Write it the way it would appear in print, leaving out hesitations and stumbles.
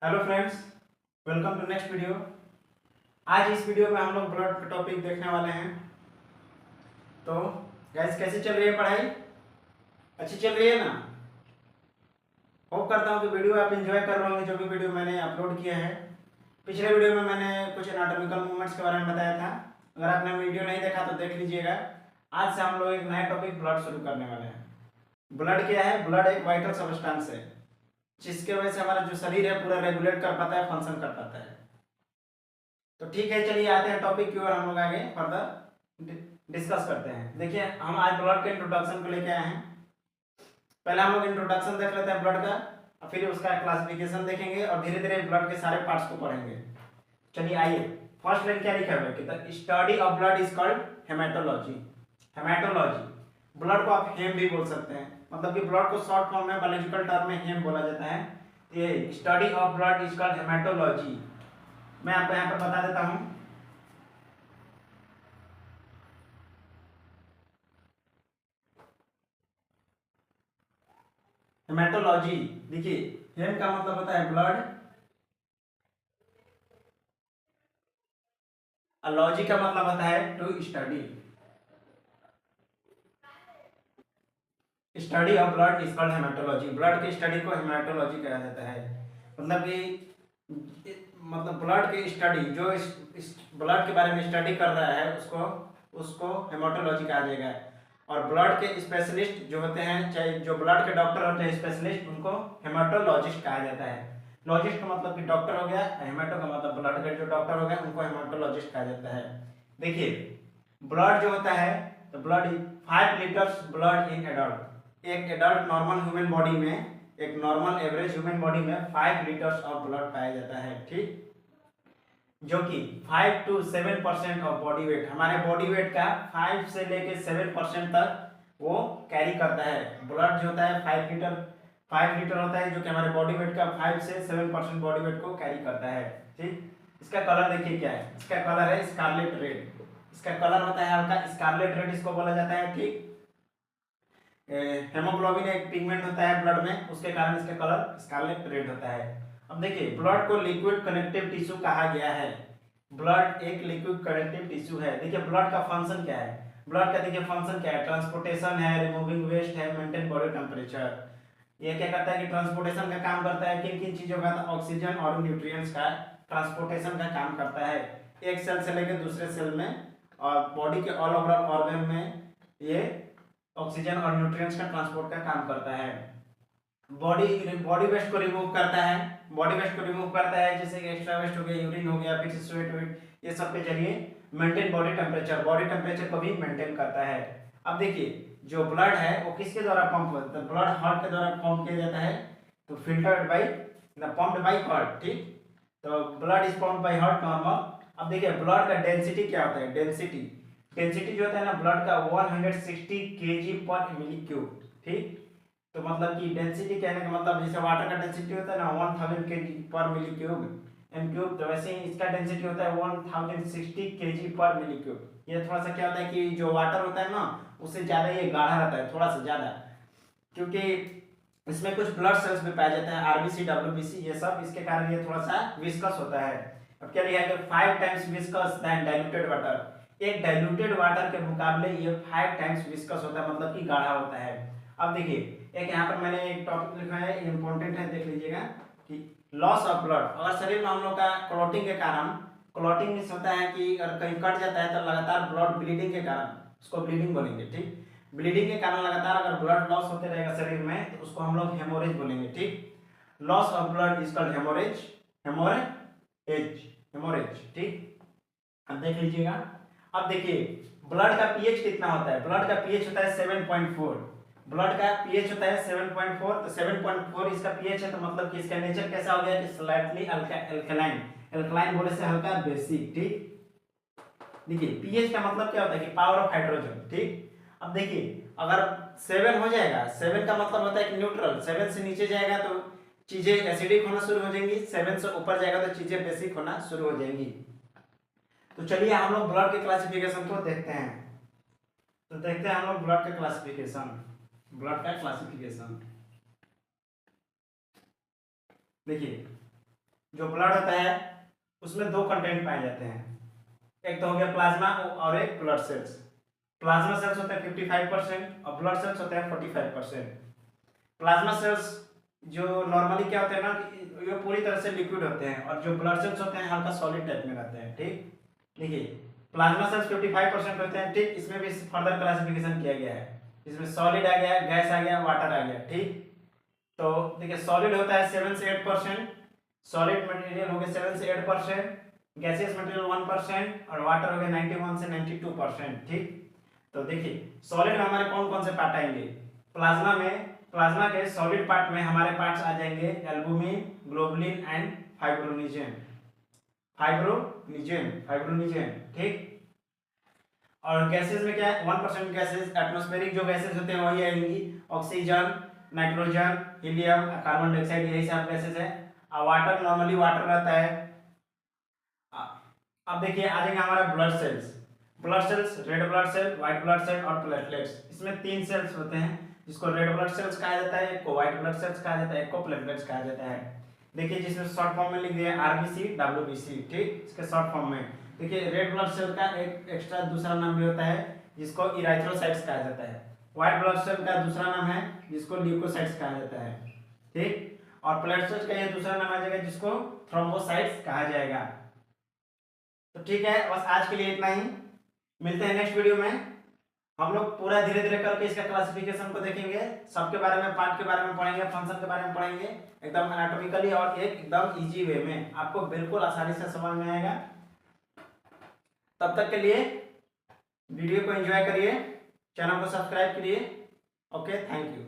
Hello friends, welcome to next video. आज इस video में हम लोग ब्लड का टॉपिक देखने वाले हैं। तो गाइस, कैसी चल रही है पढ़ाई? अच्छी चल रही है ना? होप करता हूँ कि वीडियो आप एंजॉय कर रहे होंगे। जो भी वीडियो मैंने अपलोड किया है, पिछले वीडियो में मैंने कुछ एनाटॉमिकल मूवमेंट्स के बारे में बताया था। अगर आपने वीडियो नहीं देखा तो देख लीजिएगा। आज से हम लोग एक नया टॉपिक ब्लड शुरू करने वाले हैं। ब्लड क्या है? ब्लड एक वाइटल सब्सटेंस है जिसके वजह से हमारा जो शरीर है पूरा रेगुलेट कर पाता है, फंक्शन कर पाता है। तो ठीक है, चलिए आते हैं टॉपिक की ओर। हम लोग आगे फर्दर डिस्कस करते हैं। देखिए, हम आज ब्लड के इंट्रोडक्शन को लेके आए हैं। पहले हम लोग इंट्रोडक्शन देख लेते हैं ब्लड का, और फिर उसका क्लासिफिकेशन देखेंगे और धीरे धीरे ब्लड के सारे पार्ट्स को पढ़ेंगे। चलिए आइए, फर्स्ट लाइन क्या लिखा हुआ है कि the study of blood is called haematology. Haematology, blood को आप हेम भी बोल सकते हैं, मतलब कि ब्लड को शॉर्ट फॉर्म में बायोलॉजिकल टर्म में हेम बोला जाता है। ये study of blood is called haematology. मैं आपको यहाँ पर बता देता हूँ। हेमेटोलॉजी, देखिए, हेम का मतलब होता है ब्लड, और लॉजी का मतलब होता है to study. Study of blood is called haematology. Blood की स्टडी को हेमेटोलॉजी कहा जाता है। मतलब कि मतलब ब्लड की स्टडी, जो इस ब्लड के बारे में स्टडी कर रहा है उसको उसको हेमेटोलॉजी कहा जाएगा। और ब्लड के स्पेशलिस्ट जो होते हैं, चाहे जो ब्लड के डॉक्टर होते हैं स्पेशलिस्ट, उनको हेमेटोलॉजिस्ट कहा जाता है। लॉजिस्ट का मतलब कि डॉक्टर हो गया, हेमेटो का मतलब ब्लड के जो डॉक्टर हो गया उनको हेमेटोलॉजिस्ट कहा जाता है। देखिए, ब्लड जो होता है, तो blood 5 litres blood in adult. एक एडल्ट नॉर्मल ह्यूमन बॉडी में, एक नॉर्मल एवरेज ह्यूमन बॉडी में 5 लीटर्स ऑफ ब्लड पाया जाता है। ठीक, जो कि 5 to 7% ऑफ बॉडी वेट, हमारे बॉडी वेट का 5 से लेके 7% तक वो कैरी करता है। ब्लड जो होता है 5 लीटर होता है, जो कि हमारे बॉडी वेट का 5 से 7% बॉडी वेट को कैरी करता है। ठीक, इसका कलर देखिए क्या है। इसका कलर है स्कारलेट रेड। इसका कलर होता है हल्का स्कारलेट रेड, इसको बोला जाता है। ठीक, हेमोग्लोबिन एक पिगमेंट होता है ब्लड में, उसके कारण इसका कलर स्कारलेट रेड होता है। अब देखिए, ब्लड को लिक्विड कनेक्टिव टिश्यू कहा गया है। ब्लड एक लिक्विड कनेक्टिव टिश्यू है। देखिए, ब्लड का फंक्शन क्या है? ब्लड का देखिए फंक्शन क्या है? ट्रांसपोर्टेशन है, रिमूविंग वेस्ट है, मेंटेन बॉडी टेम्परेचर। ये क्या करता है कि ट्रांसपोर्टेशन का काम करता है। किन किन चीजों का? ऑक्सीजन और न्यूट्रिएंट्स का ट्रांसपोर्टेशन का काम करता है, एक सेल से लेकर दूसरे सेल में। और बॉडी के ऑल ओवर ऑर्गन में ये ऑक्सीजन और न्यूट्रिएंट्स का ट्रांसपोर्ट का काम करता है। बॉडी बॉडी वेस्ट को रिमूव करता है। बॉडी वेस्ट को रिमूव करता है, जैसे कि एक्स्ट्रा वेस्ट हो गया, यूरिन हो गया, फिर स्वेट वेट, ये सब पे चलिए maintain body temperature, body temperature को भी मेंटेन करता है। अब देखिए, जो ब्लड है वो किसके द्वारा पंप होता है? ब्लड हार्ट के द्वारा पंप किया जाता है, तो filtered by pumped by heart. ठीक, तो blood is pumped by heart normal. अब देखिए, ब्लड का डेंसिटी क्या होता है? डेंसिटी डेंसिटी जो होता है ना ब्लड का, 160 kg पर मिली क्यूब। ठीक, तो मतलब कि डेंसिटी कहने का मतलब, जैसे वाटर का डेंसिटी होता है ना 1000 kg पर मिली क्यूब एम क्यूब, तो वैसे ही इसका डेंसिटी होता है 1060 kg पर मिली क्यूब। ये थोड़ा सा क्या होता है कि जो वाटर होता है ना उससे ज़्यादा ये गाढ़ा रहता है, थोड़ा सा ज़्यादा, क्योंकि इसमें कुछ ब्लड सेल्स भी पाया जाता है, आरबीसी, डब्ल्यूबीसी, ये सब, इसके कारण ये थोड़ा सा विस्कस होता है। अब क्या लिखा है? 5 times viscous than diluted water. एक डाइल्यूटेड वाटर के मुकाबले ये 5 टाइम्स विस्कस होता है, मतलब कि गाढ़ा होता है। अब देखिए, एक यहाँ पर मैंने एक टॉपिक लिखा है, इंपॉर्टेंट है, देख लीजिएगा कि लॉस ऑफ ब्लड। अगर शरीर में हम लोग का क्लॉटिंग के कारण, क्लॉटिंग मीन्स होता है कि अगर कहीं कट जाता है तो लगातार ब्लड ब्लीडिंग के कारण, उसको ब्लीडिंग बोलेंगे। ठीक, ब्लीडिंग के कारण लगातार अगर ब्लड लॉस होते रहेगा शरीर में तो उसको हम लोग हेमोरेज बोलेंगे। ठीक, loss of blood is called haemorrhage, haemorrhage, haemorrhage. ठीक, अब देख लीजिएगा। अब देखिए, ब्लड का पीएच कितना होता है? ब्लड का पीएच होता है 7.4। ब्लड का पीएच होता है 7.4, तो 7.4 इसका पीएच है, तो मतलब कि इसका नेचर कैसा हो गया कि स्लाइटली अल्कलाइन। अल्कलाइन बोले से हल्का बेसिक। ठीक, देखिए पीएच का मतलब क्या होता है कि पावर ऑफ हाइड्रोजन। ठीक, अब देखिए, अगर 7 हो जाएगा, 7 का मतलब होता है कि न्यूट्रल, 7 से नीचे जाएगा तो चीजें एसिडिक होना शुरू हो जाएंगी, 7 से ऊपर जाएगा तो चीजें बेसिक होना शुरू हो जाएंगी। तो चलिए हम लोग ब्लड के क्लासिफिकेशन को देखते हैं। तो देखते हैं हम लोग ब्लड का क्लासिफिकेशन। ब्लड का क्लासिफिकेशन देखिए, जो ब्लड होता है उसमें दो कंटेंट पाए जाते हैं, एक तो हो गया प्लाज्मा और एक ब्लड सेल्स। प्लाज्मा सेल्स होते हैं 55% और ब्लड सेल्स होते हैं 45%। प्लाज्मा सेल्स जो नॉर्मली क्या होते हैं ना कि ये पूरी तरह से लिक्विड होते हैं और जो ब्लड सेल्स होते हैं हल्का सॉलिड टाइप में रहते हैं। ठीक, देखिए प्लाज्मा सेल्स 55% होते हैं। ठीक, इसमें भी फर्दर क्लासिफिकेशन किया गया है, इसमें सॉलिड आ गया, गैस आ गया, वाटर आ गया। ठीक, तो देखिए सॉलिड होता है 7 से 8%, सॉलिड मटेरियल हो गया 7 से 8%, गैसियस मटेरियल 1% और वाटर हो गया 91 से 92%। ठीक, तो देखिए सॉलिड में हमारे कौन कौन से पार्ट आएंगे, प्लाज्मा में, प्लाज्मा के सॉलिड पार्ट में हमारे पार्ट्स आ जाएंगे एल्बुमिन, ग्लोबुलिन एंड फाइब्रोनिजन, फाइब्रोनिजन। ठीक, और गैसेस में क्या है 1% गैसेस, एटमॉस्फेरिक जो गैसेस होते हैं वही आएंगी, oxygen, nitrogen, helium, carbon dioxide, यही सब गैसेस है। और वाटर नॉर्मली वाटर रहता है। अब देखिए आ जाएगा हमारा blood cells. Blood cells red blood cell, white blood cell और प्लेटलेट्स, इसमें 3 सेल्स होते हैं जिसको रेड ब्लड सेल्स कहा जाता है, एक को व्हाइट ब्लड सेल्स कहा जाता है, एक को प्लेटलेट्स कहा जाता है। देखिए जिसमें शॉर्ट फॉर्म में लिख दिया आरबीसी, डब्ल्यूबीसी। ठीक, इसके शॉर्ट फॉर्म में देखिए रेड ब्लड सेल का एक एक्स्ट्रा दूसरा नाम भी होता है जिसको इराइथ्रोसाइट्स कहा जाता है। व्हाइट ब्लड सेल का दूसरा नाम है जिसको ल्यूकोसाइट्स कहा जाता है। ठीक, और प्लेटलेट्स का ये दूसरा नाम आ जाएगा जिसको थ्रोम्बोसाइट्स कहा जाएगा। तो ठीक है, बस आज के लिए इतना ही, मिलते हैं नेक्स्ट वीडियो में। हम लोग पूरा धीरे धीरे करके इसका क्लासिफिकेशन को देखेंगे, सबके बारे में, पार्ट के बारे में पढ़ेंगे, फंक्शन के बारे में पढ़ेंगे, एकदम एनाटॉमिकली और एकदम इजी वे में, आपको बिल्कुल आसानी से समझ में आएगा। तब तक के लिए वीडियो को एंजॉय करिए, चैनल को सब्सक्राइब करिए। Okay, thank you.